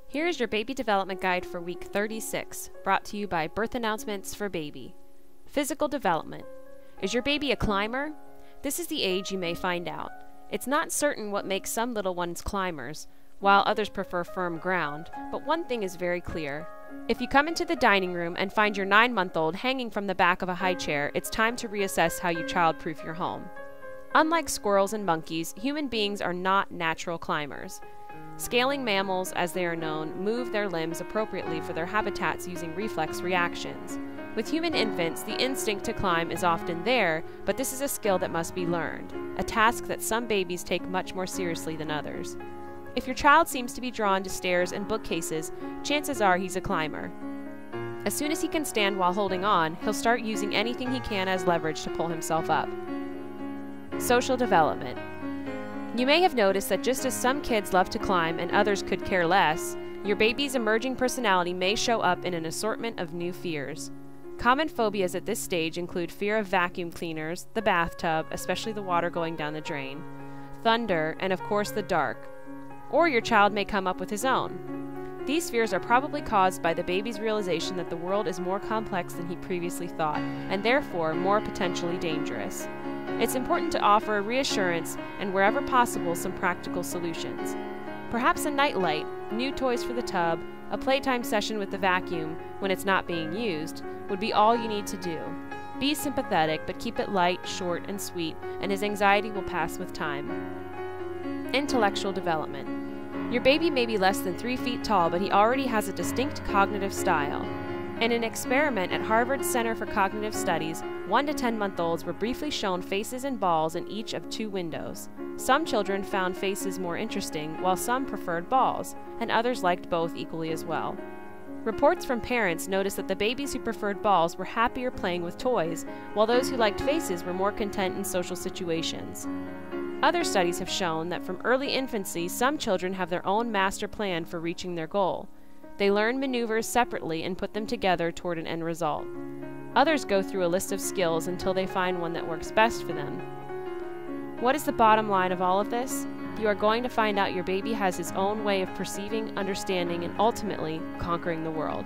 Here is your baby development guide for week 36, brought to you by Birth Announcements for Baby. Physical development. Is your baby a climber? This is the age you may find out. It's not certain what makes some little ones climbers, while others prefer firm ground, but one thing is very clear. If you come into the dining room and find your 9-month-old hanging from the back of a high chair, it's time to reassess how you childproof your home. Unlike squirrels and monkeys, human beings are not natural climbers. Scaling mammals, as they are known, move their limbs appropriately for their habitats using reflex reactions. With human infants, the instinct to climb is often there, but this is a skill that must be learned, a task that some babies take much more seriously than others. If your child seems to be drawn to stairs and bookcases, chances are he's a climber. As soon as he can stand while holding on, he'll start using anything he can as leverage to pull himself up. Social development. You may have noticed that just as some kids love to climb and others could care less, your baby's emerging personality may show up in an assortment of new fears. Common phobias at this stage include fear of vacuum cleaners, the bathtub, especially the water going down the drain, thunder, and of course the dark. Or your child may come up with his own. These fears are probably caused by the baby's realization that the world is more complex than he previously thought, and therefore more potentially dangerous. It's important to offer a reassurance and, wherever possible, some practical solutions. Perhaps a nightlight, new toys for the tub, a playtime session with the vacuum when it's not being used would be all you need to do. Be sympathetic, but keep it light, short, and sweet, and his anxiety will pass with time. Intellectual development. Your baby may be less than 3 feet tall, but he already has a distinct cognitive style. In an experiment at Harvard's Center for Cognitive Studies, 1 to 10-month-olds were briefly shown faces and balls in each of 2 windows. Some children found faces more interesting, while some preferred balls, and others liked both equally as well. Reports from parents noticed that the babies who preferred balls were happier playing with toys, while those who liked faces were more content in social situations. Other studies have shown that from early infancy, some children have their own master plan for reaching their goal. They learn maneuvers separately and put them together toward an end result. Others go through a list of skills until they find one that works best for them. What is the bottom line of all of this? You are going to find out your baby has his own way of perceiving, understanding, and ultimately conquering the world.